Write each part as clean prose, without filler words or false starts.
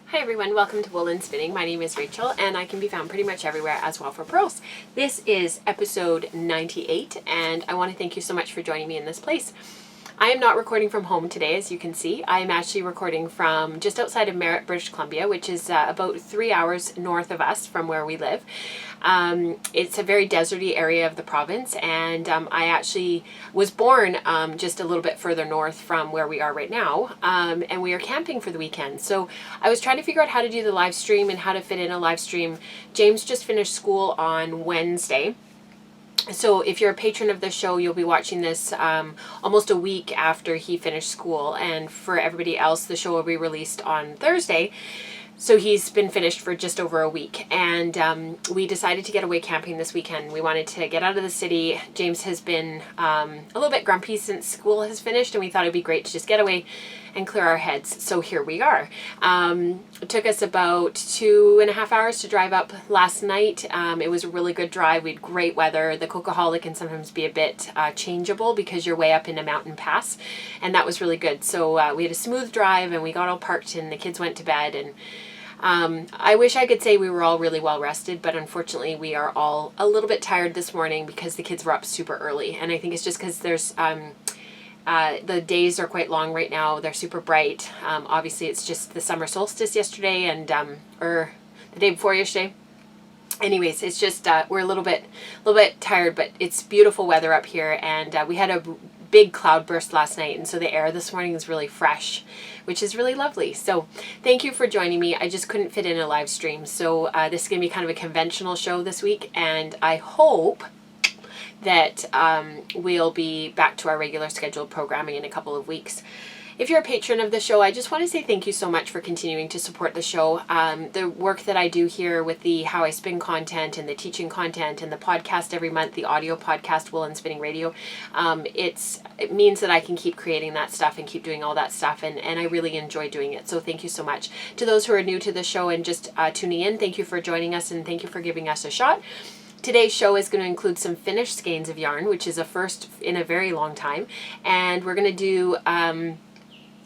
Hi everyone, welcome to Wool and Spinning. My name is Rachel and I can be found pretty much everywhere as well for pearls. This is episode 98 and I want to thank you so much for joining me in this place. I am not recording from home today, as you can see. I am actually recording from just outside of Merritt, British Columbia, which is about 3 hours north of us from where we live. It's a very deserty area of the province, and I actually was born just a little bit further north from where we are right now, and we are camping for the weekend. So I was trying to figure out how to do the live stream and how to fit in a live stream. James just finished school on Wednesday. So if you're a patron of the show, you'll be watching this almost a week after he finished school. And for everybody else, the show will be released on Thursday. So he's been finished for just over a week. And we decided to get away camping this weekend. We wanted to get out of the city. James has been a little bit grumpy since school has finished. And we thought it'd be great to just get away and clear our heads. So here we are. It took us about 2.5 hours to drive up last night. It was a really good drive. We had great weather. The Cocoholic can sometimes be a bit changeable because you're way up in a mountain pass, and that was really good. So we had a smooth drive and we got all parked and the kids went to bed. And I wish I could say we were all really well rested, but unfortunately we are all a little bit tired this morning because the kids were up super early. And I think it's just because there's the days are quite long right now. They're super bright. Obviously it's just the summer solstice yesterday and or the day before yesterday. Anyways, it's just we're a little bit tired, but it's beautiful weather up here, and we had a big cloud burst last night, and so the air this morning is really fresh, which is really lovely. So thank you for joining me. I just couldn't fit in a live stream, so this is gonna be kind of a conventional show this week, and I hope that we'll be back to our regular scheduled programming in a couple of weeks. If you're a patron of the show, I just want to say thank you so much for continuing to support the show. The work that I do here with the How I Spin content and the teaching content and the podcast every month, the audio podcast, Wool and Spinning Radio, it means that I can keep creating that stuff and keep doing all that stuff, and I really enjoy doing it. So thank you so much. To those who are new to the show and just tuning in, thank you for joining us and thank you for giving us a shot. Today's show is going to include some finished skeins of yarn, which is a first in a very long time. And we're going to do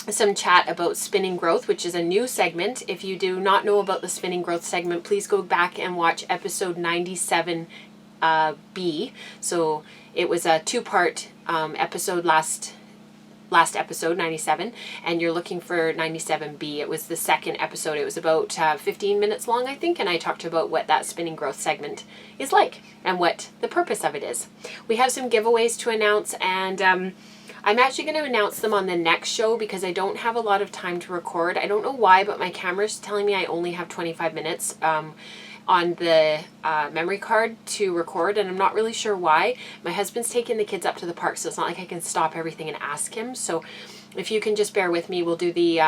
some chat about spinning growth, which is a new segment. If you do not know about the spinning growth segment, please go back and watch episode 97B. So it was a two-part episode last episode, 97, and you're looking for 97B. It was the second episode. It was about 15 minutes long, I think, and I talked about what that spinning growth segment is like and what the purpose of it is. We have some giveaways to announce, and I'm actually going to announce them on the next show because I don't have a lot of time to record. I don't know why, but my camera's telling me I only have 25 minutes on the memory card to record, and I'm not really sure why. My husband's taking the kids up to the park, so it's not like I can stop everything and ask him. So if you can just bear with me, we'll do the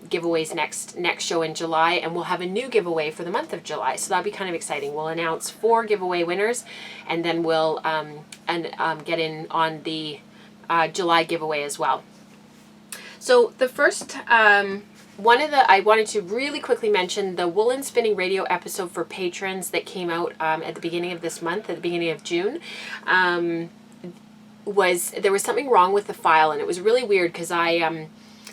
giveaways next show in July, and we'll have a new giveaway for the month of July. So that'll be kind of exciting. We'll announce 4 giveaway winners, and then we'll get in on the July giveaway as well. So the first I wanted to really quickly mention the Wool and Spinning Radio episode for patrons that came out at the beginning of this month, at the beginning of June. There was something wrong with the file, and it was really weird because I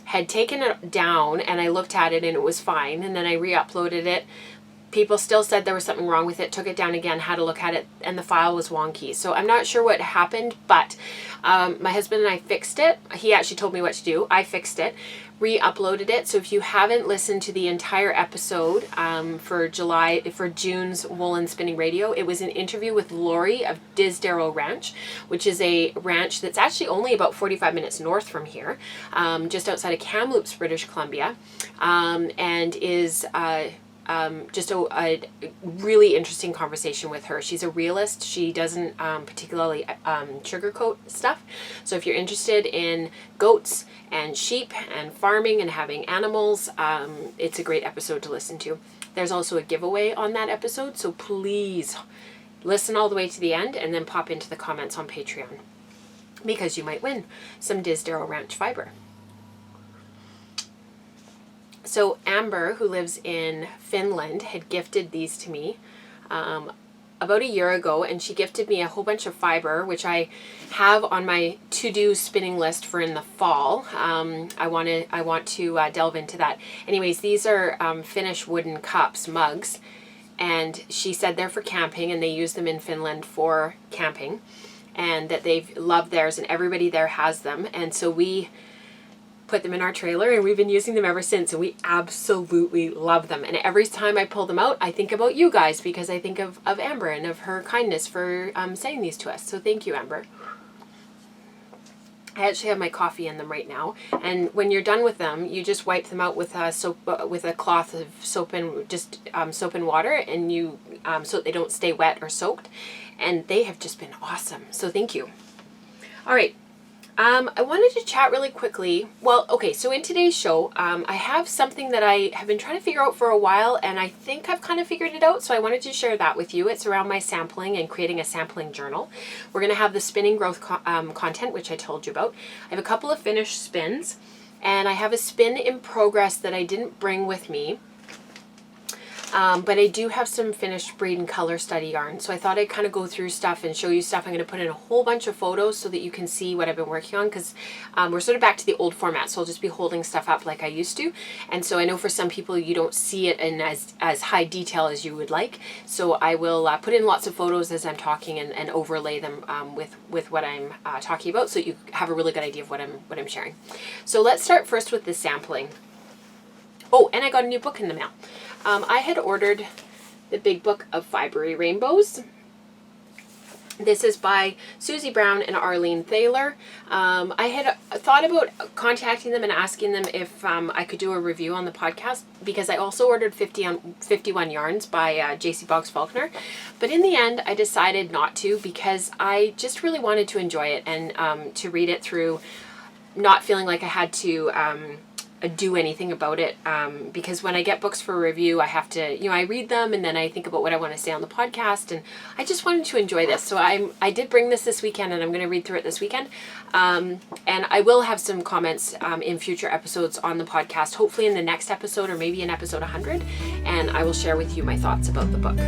had taken it down and I looked at it and it was fine, and then I re-uploaded it. People still said there was something wrong with it, took it down again, had a look at it, and the file was wonky. So I'm not sure what happened, but my husband and I fixed it. He actually told me what to do. I fixed it, re-uploaded it. So if you haven't listened to the entire episode for June's Wool and Spinning Radio, it was an interview with Lori of Disdarrow Ranch, which is a ranch that's actually only about 45 minutes north from here, just outside of Kamloops, British Columbia, and is just a really interesting conversation with her. She's a realist. She doesn't particularly sugarcoat stuff. So if you're interested in goats and sheep and farming and having animals, it's a great episode to listen to. There's also a giveaway on that episode, so please listen all the way to the end and then pop into the comments on Patreon because you might win some Disdarrow Ranch fiber. So Amber, who lives in Finland, had gifted these to me about a year ago, and she gifted me a whole bunch of fiber, which I have on my to-do spinning list for in the fall. I want to delve into that. Anyways, these are Finnish wooden cups, mugs, and she said they're for camping, and they use them in Finland for camping, and that they've loved theirs, and everybody there has them. And so we put them in our trailer, and we've been using them ever since, and we absolutely love them. And every time I pull them out, I think about you guys, because I think of Amber and of her kindness for saying these to us. So thank you, Amber. I actually have my coffee in them right now, and when you're done with them, you just wipe them out with a cloth of soap and just soap and water, and you so that they don't stay wet or soaked. And they have just been awesome. So thank you. All right. I wanted to chat really quickly. Well, okay, so in today's show, I have something that I have been trying to figure out for a while, and I think I've kind of figured it out, so I wanted to share that with you. It's around my sampling and creating a sampling journal. We're going to have the spinning growth content, which I told you about. I have a couple of finished spins, and I have a spin in progress that I didn't bring with me. But I do have some finished breed and color study yarn. So I thought I'd kind of go through stuff and show you stuff. I'm going to put in a whole bunch of photos so that you can see what I've been working on, because we're sort of back to the old format. So I'll just be holding stuff up like I used to. And so I know for some people you don't see it in as high detail as you would like. So I will put in lots of photos as I'm talking and overlay them with what I'm talking about, so you have a really good idea of what I'm sharing. So let's start first with the sampling. Oh, and I got a new book in the mail. I had ordered the Big Book of Fibery Rainbows. This is by Susie Brown and Arlene Thaler. I had thought about contacting them and asking them if I could do a review on the podcast, because I also ordered 51 yarns by J.C. Boggs Faulkner. But in the end, I decided not to, because I just really wanted to enjoy it and to read it through, not feeling like I had to do anything about it, because when I get books for review, I have to, I read them and then I think about what I want to say on the podcast, and I just wanted to enjoy this. So I did bring this weekend, and I'm going to read through it this weekend, and I will have some comments in future episodes on the podcast, hopefully in the next episode or maybe in episode 100, and I will share with you my thoughts about the book.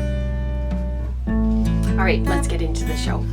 All right, let's get into the show.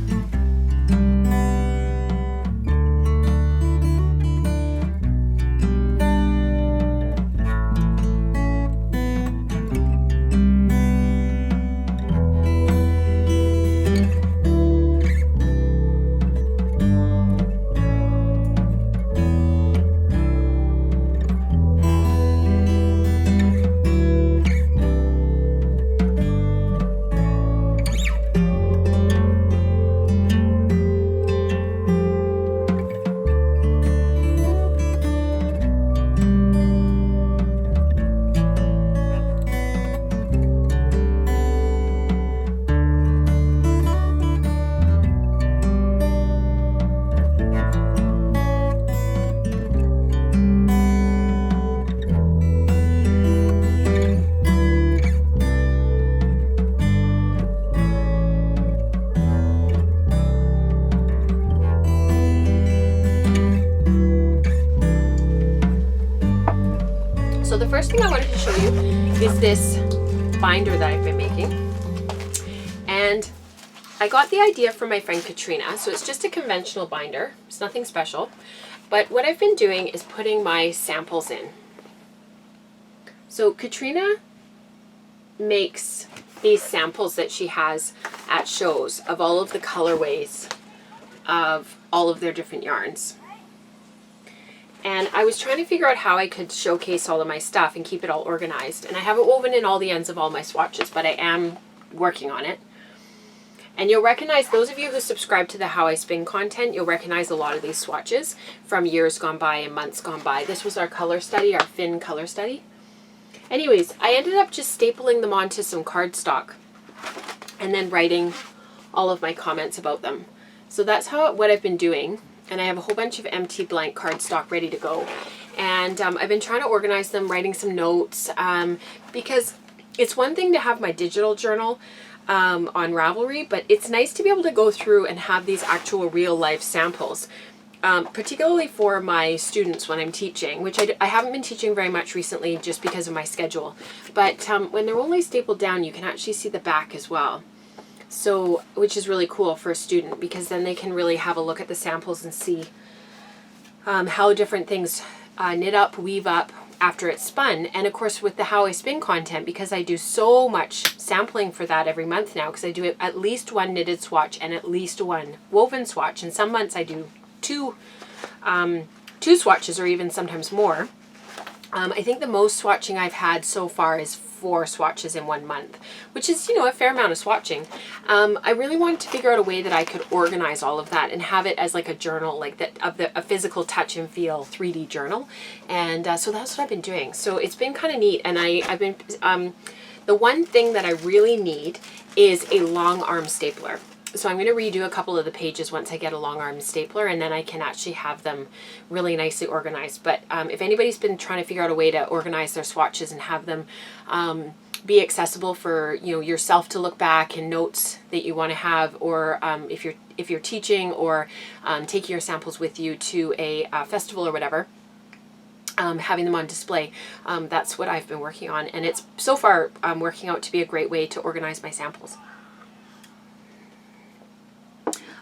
So the first thing I wanted to show you is this binder that I've been making. And I got the idea from my friend Katrina. So it's just a conventional binder. It's nothing special. But what I've been doing is putting my samples in. So Katrina makes these samples that she has at shows of all of the colorways of all of their different yarns. And I was trying to figure out how I could showcase all of my stuff and keep it all organized. And I haven't woven in all the ends of all my swatches, but I am working on it. And you'll recognize, those of you who subscribe to the How I Spin content, you'll recognize a lot of these swatches from years gone by and months gone by. This was our color study, our Finn color study. Anyways, I ended up just stapling them onto some cardstock and then writing all of my comments about them. So that's what I've been doing. And I have a whole bunch of empty blank cardstock ready to go. And I've been trying to organize them, writing some notes, because it's one thing to have my digital journal on Ravelry, but it's nice to be able to go through and have these actual real life samples, particularly for my students when I'm teaching, which I haven't been teaching very much recently just because of my schedule. But when they're only stapled down, you can actually see the back as well. So, which is really cool for a student, because then they can really have a look at the samples and see how different things knit up, weave up after it's spun. And of course, with the How I Spin content, because I do so much sampling for that every month now, because I do at least one knitted swatch and at least one woven swatch. And some months I do two swatches, or even sometimes more. I think the most swatching I've had so far is 4 swatches in 1 month, which is, you know, a fair amount of swatching. I really wanted to figure out a way that I could organize all of that and have it as like a journal, like that, a physical touch and feel 3D journal. And so that's what I've been doing. So it's been kind of neat. And I've been, the one thing that I really need is a long arm stapler. So I'm going to redo a couple of the pages once I get a long arm stapler, and then I can actually have them really nicely organized. But if anybody's been trying to figure out a way to organize their swatches and have them be accessible for, you know, yourself to look back, and notes that you want to have, or if you're teaching, or taking your samples with you to a festival or whatever, having them on display, that's what I've been working on, and it's so far working out to be a great way to organize my samples.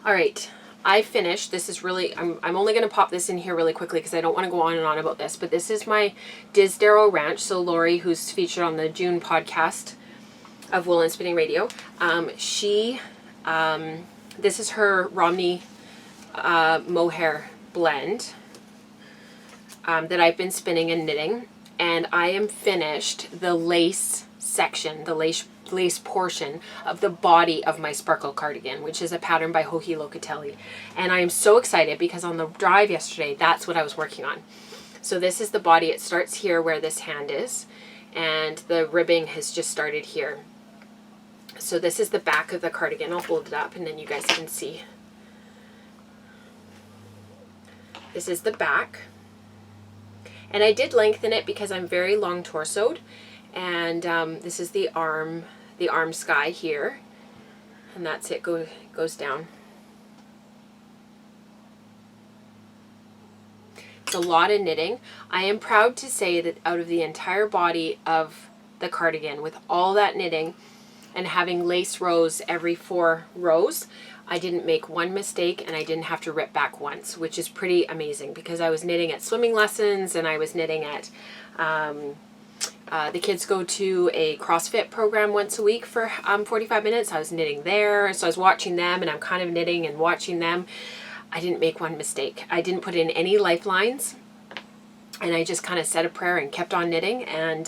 All right, I finished. This is really, I'm only going to pop this in here really quickly because I don't want to go on and on about this, but this is my Disdarrow Ranch. So Lori, who's featured on the June podcast of Wool and Spinning Radio, this is her Romney mohair blend that I've been spinning and knitting, and I am finished the lace section, the lace portion of the body of my Sparkle Cardigan, which is a pattern by Joji Locatelli. And I am so excited because on the drive yesterday, that's what I was working on. So this is the body. It starts here where this hand is, and the ribbing has just started here. So this is the back of the cardigan. I'll hold it up and then you guys can see. This is the back. And I did lengthen it because I'm very long torsoed. And this is the arm sky here, and that's it, goes down. It's a lot of knitting. I am proud to say that out of the entire body of the cardigan, with all that knitting and having lace rows every 4 rows, I didn't make one mistake, and I didn't have to rip back once, which is pretty amazing, because I was knitting at swimming lessons, and I was knitting at the kids go to a CrossFit program once a week for 45 minutes. I was knitting there, so I was watching them, and I'm kind of knitting and watching them. I didn't make one mistake. I didn't put in any lifelines, and I just kind of said a prayer and kept on knitting, and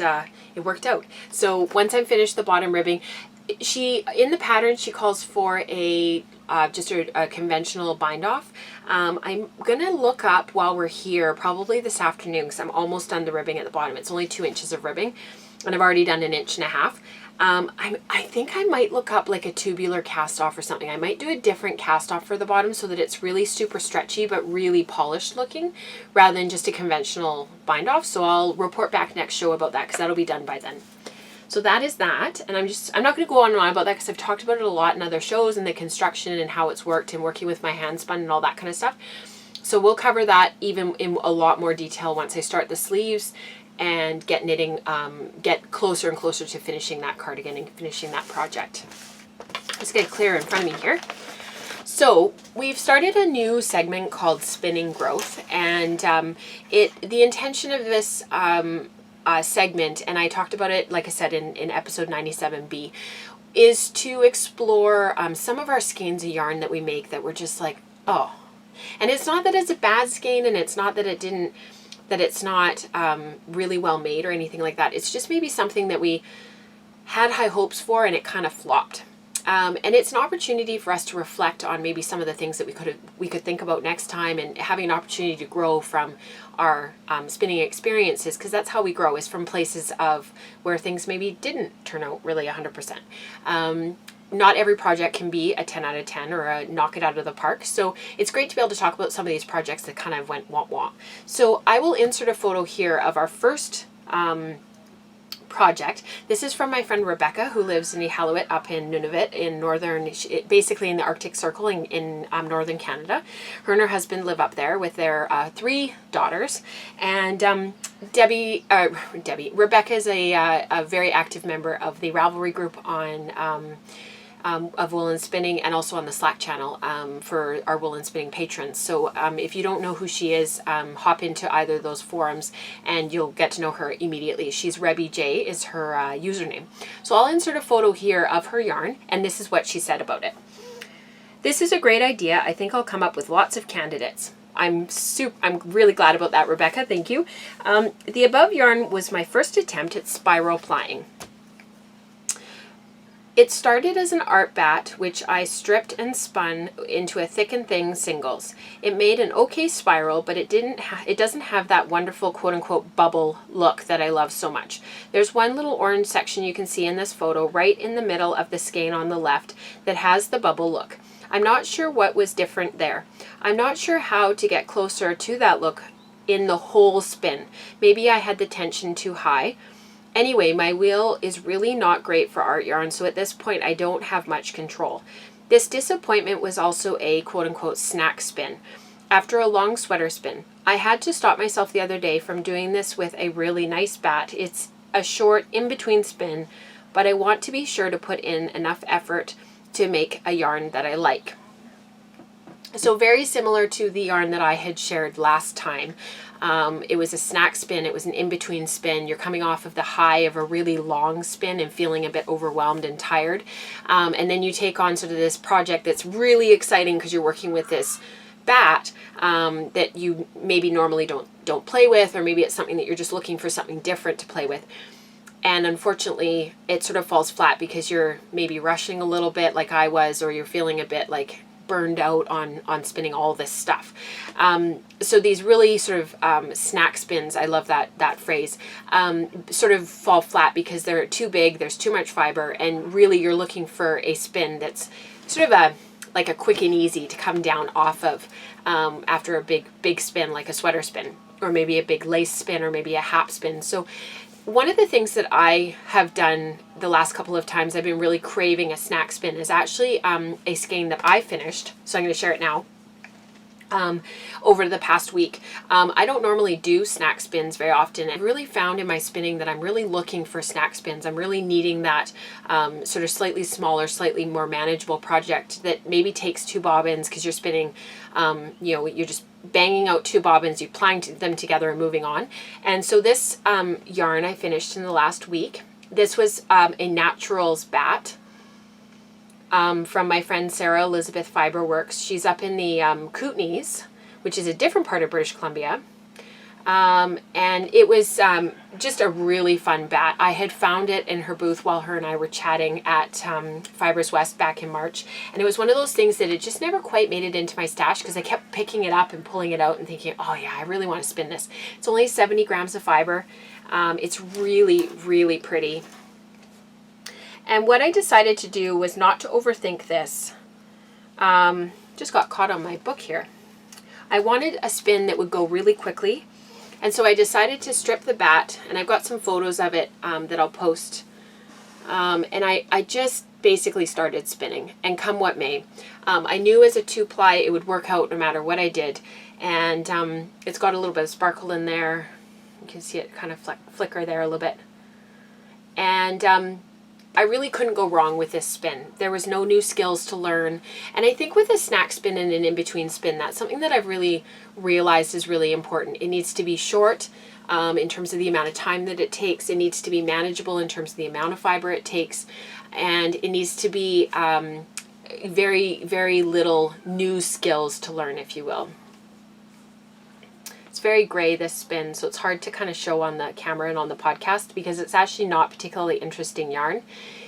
it worked out. So once I'm finished the bottom ribbing, in the pattern she calls for just a conventional bind off. I'm gonna look up while we're here, probably this afternoon, because I'm almost done the ribbing at the bottom. It's only 2 inches of ribbing, and I've already done 1.5 inches. I think I might look up like a tubular cast off or something. I might do a different cast off for the bottom so that it's really super stretchy but really polished looking, rather than just a conventional bind off. So I'll report back next show about that, because that'll be done by then. So that is that, and I'm not going to go on and on about that because I've talked about it a lot in other shows, and the construction and how it's worked and working with my hand spun and all that kind of stuff. So we'll cover that even in a lot more detail once I start the sleeves and get knitting, get closer and closer to finishing that cardigan and finishing that project. Let's get it clear in front of me here. So we've started a new segment called Spinning Growth, and the intention of this segment, and I talked about it, like I said, in episode 97B, is to explore some of our skeins of yarn that we make that we're just like, oh. And it's not that it's a bad skein, and it's not that it's not really well made or anything like that. It's just maybe something that we had high hopes for and it kind of flopped. And it's an opportunity for us to reflect on maybe some of the things that we could think about next time, and having an opportunity to grow from our spinning experiences, because that's how we grow, is from places of where things maybe didn't turn out really 100%. Not every project can be a 10 out of 10 or a knock it out of the park. So it's great to be able to talk about some of these projects that kind of went womp womp. So I will insert a photo here of our first project. This is from my friend Rebecca, who lives in Iqaluit up in Nunavut in basically in the Arctic Circle in northern Canada. Her and her husband live up there with their 3 daughters. And Rebecca is a very active member of the Ravelry group on of woolen spinning, and also on the Slack channel for our woolen spinning patrons. So if you don't know who she is, hop into either of those forums and you'll get to know her immediately. She's rebbiejaye is her username. So I'll insert a photo here of her yarn, and this is what she said about it. This is a great idea. I think I'll come up with lots of candidates. I'm really glad about that, Rebecca. Thank you. The above yarn was my first attempt at spiral plying. It started as an art bat, which I stripped and spun into a thick and thin singles. It made an okay spiral, but it doesn't have that wonderful quote-unquote bubble look that I love so much. There's one little orange section you can see in this photo right in the middle of the skein on the left that has the bubble look. I'm not sure what was different there. I'm not sure how to get closer to that look in the whole spin. Maybe I had the tension too high. Anyway, my wheel is really not great for art yarn, so at this point I don't have much control. This disappointment was also a quote-unquote snack spin. After a long sweater spin, I had to stop myself the other day from doing this with a really nice bat. It's a short in-between spin, but I want to be sure to put in enough effort to make a yarn that I like. So very similar to the yarn that I had shared last time. It was a snack spin. It was an in-between spin. You're coming off of the high of a really long spin and feeling a bit overwhelmed and tired. And then you take on sort of this project that's really exciting because you're working with this bat that you maybe normally don't play with, or maybe it's something that you're just looking for something different to play with. And unfortunately, it sort of falls flat because you're maybe rushing a little bit like I was, or you're feeling a bit like burned out on spinning all this stuff. So these really sort of snack spins, I love that phrase, sort of fall flat because they're too big, there's too much fiber, and really you're looking for a spin that's sort of like a quick and easy to come down off of after a big spin, like a sweater spin, or maybe a big lace spin, or maybe a hat spin. So one of the things that I have done the last couple of times I've been really craving a snack spin is actually a skein that I finished. So I'm going to share it now. Over the past week. I don't normally do snack spins very often. I've really found in my spinning that I'm really looking for snack spins. I'm really needing that sort of slightly smaller, slightly more manageable project that maybe takes 2 bobbins because you're spinning, you know, you're just banging out 2 bobbins, you plying them together and moving on. And so this yarn I finished in the last week. This was a Naturals bat. From my friend Sarah Elizabeth Fiberworks. She's up in the Kootenays, which is a different part of British Columbia. And it was just a really fun bat. I had found it in her booth while her and I were chatting at Fibers West back in March. And it was one of those things that it just never quite made it into my stash because I kept picking it up and pulling it out and thinking, oh yeah, I really want to spin this. It's only 70 grams of fiber. It's really, really pretty. And what I decided to do was not to overthink this. Just got caught on my book here. I wanted a spin that would go really quickly. And so I decided to strip the bat, and I've got some photos of it that I'll post. And I just basically started spinning, and come what may. I knew as a 2-ply it would work out no matter what I did. And it's got a little bit of sparkle in there. You can see it kind of flicker there a little bit. And I really couldn't go wrong with this spin. There was no new skills to learn. And I think with a snack spin and an in-between spin, that's something that I've really realized is really important. It needs to be short in terms of the amount of time that it takes. It needs to be manageable in terms of the amount of fiber it takes. And it needs to be very, very little new skills to learn, if you will. It's very gray, this spin, so it's hard to kind of show on the camera and on the podcast because it's actually not particularly interesting yarn,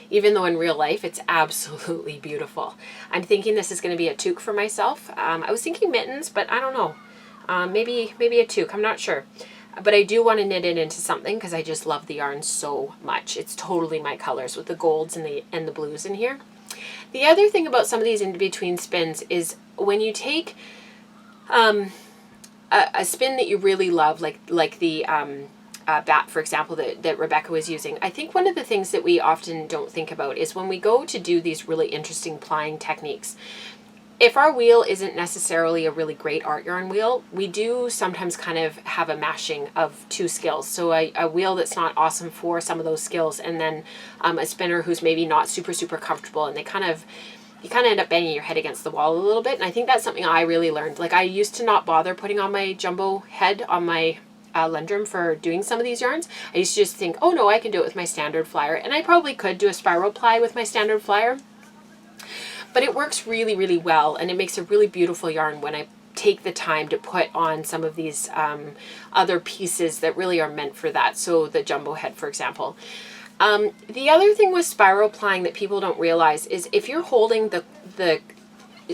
even though in real life it's absolutely beautiful. I'm thinking this is going to be a toque for myself. I was thinking mittens, but I don't know. Maybe a toque, I'm not sure. But I do want to knit it into something because I just love the yarn so much. It's totally my colors with the golds and the blues in here. The other thing about some of these in-between spins is when you take a spin that you really love, like the bat, for example, that Rebecca was using. I think one of the things that we often don't think about is when we go to do these really interesting plying techniques, if our wheel isn't necessarily a really great art yarn wheel, we do sometimes kind of have a mashing of two skills. So a wheel that's not awesome for some of those skills, and then a spinner who's maybe not super comfortable, and you kind of end up banging your head against the wall a little bit. And I think that's something I really learned. Like, I used to not bother putting on my jumbo head on my Lundrum for doing some of these yarns. I used to just think, oh no, I can do it with my standard flyer. And I probably could do a spiral ply with my standard flyer. But it works really well, and it makes a really beautiful yarn when I take the time to put on some of these other pieces that really are meant for that. So the jumbo head, for example. The other thing with spiral plying that people don't realize is if you're holding the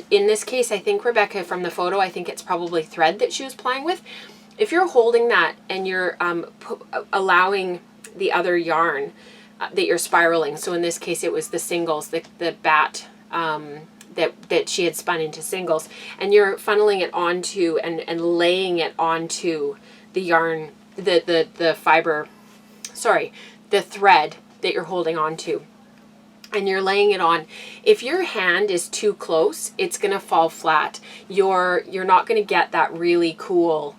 in this case, I think Rebecca, from the photo, I think it's probably thread that she was plying with. If you're holding that and you're allowing the other yarn that you're spiraling, so in this case it was the singles, the bat that she had spun into singles, and you're funneling it onto and laying it onto the yarn, the fiber, sorry, the thread that you're holding onto, and you're laying it on. If your hand is too close, it's gonna fall flat. You're not gonna get that really cool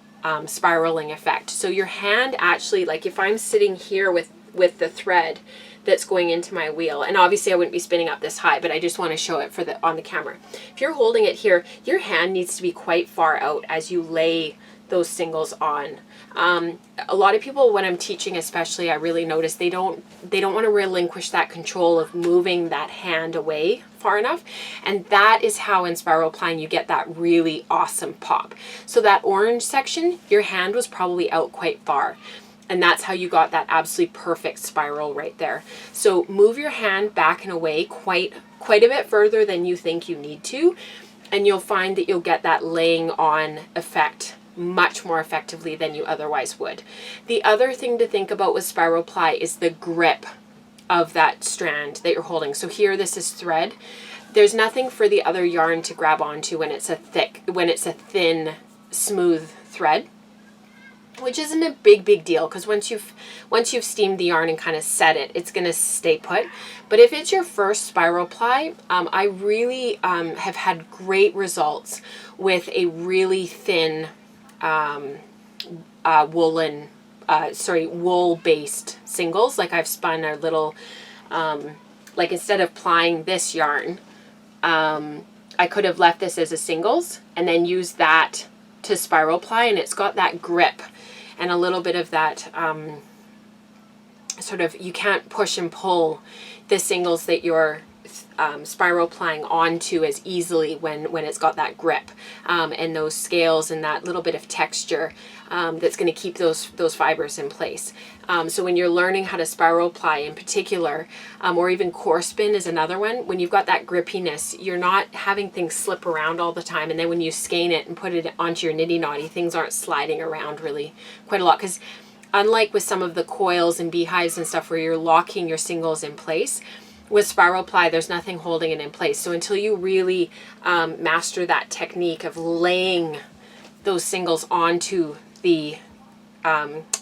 spiraling effect. So your hand actually, like if I'm sitting here with the thread that's going into my wheel, and obviously I wouldn't be spinning up this high, but I just want to show it for on the camera. If you're holding it here, your hand needs to be quite far out as you lay those singles on. A lot of people, when I'm teaching especially, I really notice they don't want to relinquish that control of moving that hand away far enough, and that is how in spiral plying you get that really awesome pop. So that orange section, your hand was probably out quite far, and that's how you got that absolutely perfect spiral right there. So move your hand back and away quite a bit further than you think you need to, and you'll find that you'll get that laying on effect much more effectively than you otherwise would. The other thing to think about with spiral ply is the grip of that strand that you're holding. So here, this is thread. There's nothing for the other yarn to grab onto when it's a thin, smooth thread, which isn't a big deal, because once you've steamed the yarn and kind of set it, it's going to stay put. But if it's your first spiral ply, I really have had great results with a really thin wool-based singles. Like I've spun a little, like instead of plying this yarn, I could have left this as a singles and then used that to spiral ply, and it's got that grip and a little bit of that sort of, you can't push and pull the singles that you're spiral plying onto as easily when it's got that grip and those scales and that little bit of texture that's going to keep those fibers in place. So when you're learning how to spiral ply in particular, or even core spin is another one, when you've got that grippiness, you're not having things slip around all the time, and then when you skein it and put it onto your nitty knotty, things aren't sliding around really quite a lot, because unlike with some of the coils and beehives and stuff where you're locking your singles in place, with spiral ply, there's nothing holding it in place. So until you really master that technique of laying those singles onto the,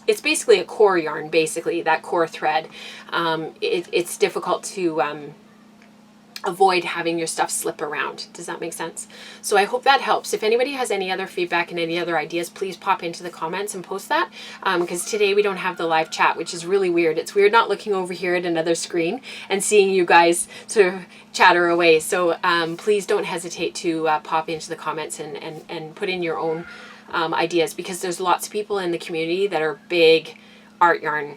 it's basically a core yarn, basically, that core thread, it's difficult to avoid having your stuff slip around. Does that make sense? So I hope that helps. If anybody has any other feedback and any other ideas, please pop into the comments and post that, because today we don't have the live chat, which is really weird. It's weird not looking over here at another screen and seeing you guys sort of chatter away. So please don't hesitate to pop into the comments and put in your own ideas, because there's lots of people in the community that are big art yarn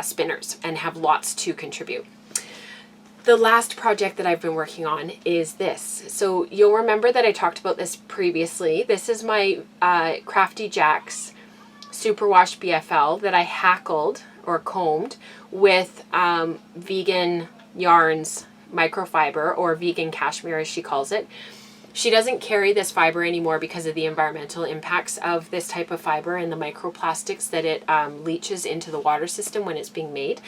spinners and have lots to contribute. The last project that I've been working on is this. So you'll remember that I talked about this previously. This is my Crafty Jack's Superwash BFL that I hackled or combed with Vegan Yarns microfiber, or vegan cashmere as she calls it. She doesn't carry this fiber anymore because of the environmental impacts of this type of fiber and the microplastics that it leaches into the water system when it's being made.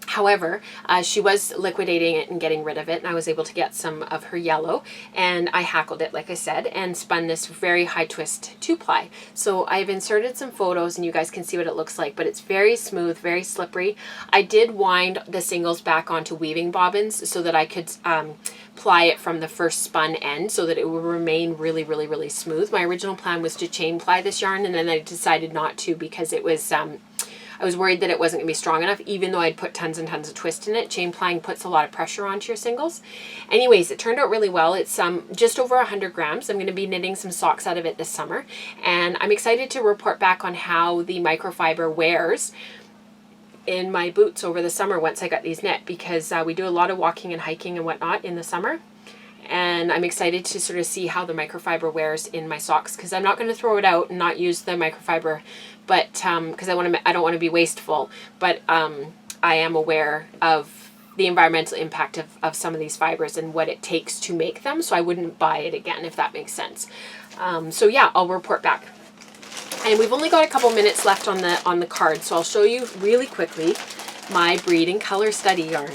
However, she was liquidating it and getting rid of it, and I was able to get some of her yellow, and I hackled it, like I said, and spun this very high twist 2-ply. So I've inserted some photos and you guys can see what it looks like, but it's very smooth, very slippery. I did wind the singles back onto weaving bobbins so that I could ply it from the first spun end so that it would remain really, really, really smooth. My original plan was to chain ply this yarn, and then I decided not to because it was I was worried that it wasn't going to be strong enough, even though I'd put tons and tons of twist in it. Chain plying puts a lot of pressure onto your singles. Anyways, it turned out really well. It's just over 100 grams. I'm going to be knitting some socks out of it this summer, and I'm excited to report back on how the microfiber wears in my boots over the summer once I got these knit, because we do a lot of walking and hiking and whatnot in the summer. And I'm excited to sort of see how the microfiber wears in my socks, because I'm not going to throw it out and not use the microfiber, but because I don't want to be wasteful, but I am aware of the environmental impact of some of these fibers and what it takes to make them, so I wouldn't buy it again, if that makes sense. So yeah, I'll report back. And we've only got a couple minutes left on the card, so I'll show you really quickly my Breed and Color Study yarn.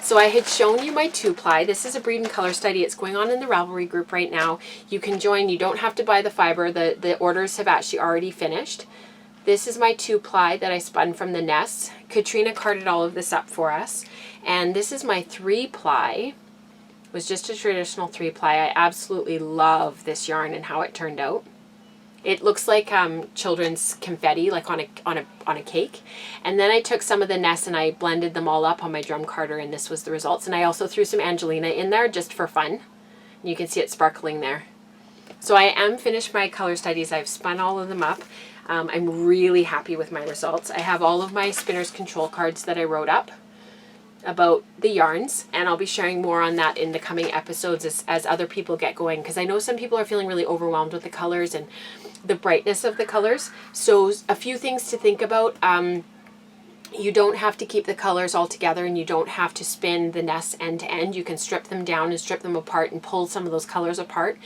So I had shown you my 2-ply. This is a Breed and Color Study. It's going on in the Ravelry group right now. You can join. You don't have to buy the fiber. The orders have actually already finished. This is my 2-ply that I spun from the nest. Katrina carded all of this up for us. And this is my 3-ply. It was just a traditional 3-ply. I absolutely love this yarn and how it turned out. It looks like children's confetti, like on a cake. And then I took some of the nests and I blended them all up on my drum carder, and this was the results. And I also threw some Angelina in there just for fun. You can see it sparkling there. So I am finished my color studies. I've spun all of them up. I'm really happy with my results. I have all of my spinner's control cards that I wrote up about the yarns, and I'll be sharing more on that in the coming episodes as other people get going, because I know some people are feeling really overwhelmed with the colors and the brightness of the colors. So a few things to think about. You don't have to keep the colors all together, and you don't have to spin the nests end to end. You can strip them down and strip them apart and pull some of those colors apart.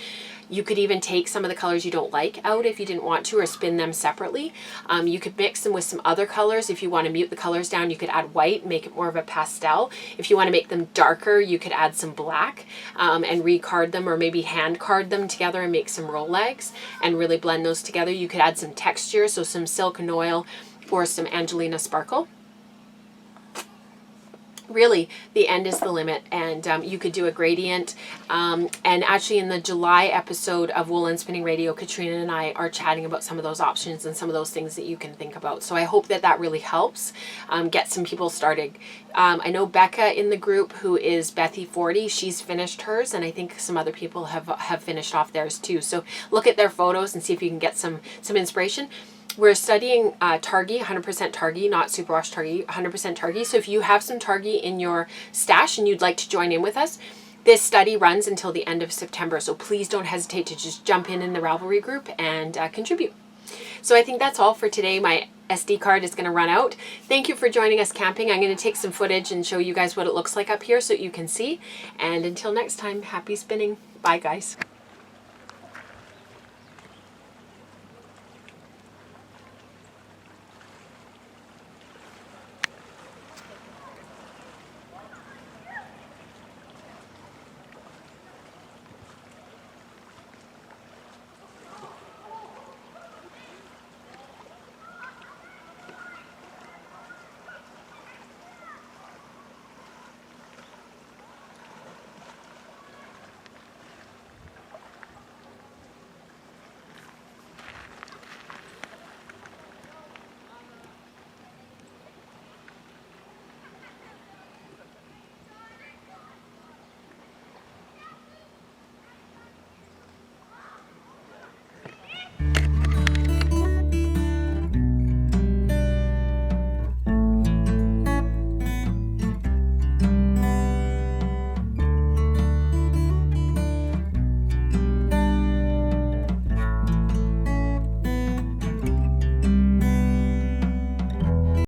You could even take some of the colors you don't like out if you didn't want to, or spin them separately. You could mix them with some other colors. If you want to mute the colors down, you could add white, make it more of a pastel. If you want to make them darker, you could add some black and recard them, or maybe hand card them together and make some roll legs and really blend those together. You could add some texture, so some silk and oil or some Angelina sparkle. Really, the end is the limit, and you could do a gradient. And actually in the July episode of Woolen Spinning Radio, Katrina and I are chatting about some of those options and some of those things that you can think about. So I hope that that really helps get some people started. I know Becca in the group, who is Bethy40, she's finished hers, and I think some other people have finished off theirs too. So look at their photos and see if you can get some inspiration. We're studying Targhee, 100% Targhee, not superwash Targhee, 100% Targhee. So if you have some Targhee in your stash and you'd like to join in with us, this study runs until the end of September. So please don't hesitate to just jump in the Ravelry group and contribute. So I think that's all for today. My SD card is going to run out. Thank you for joining us camping. I'm going to take some footage and show you guys what it looks like up here so you can see. And until next time, happy spinning. Bye, guys.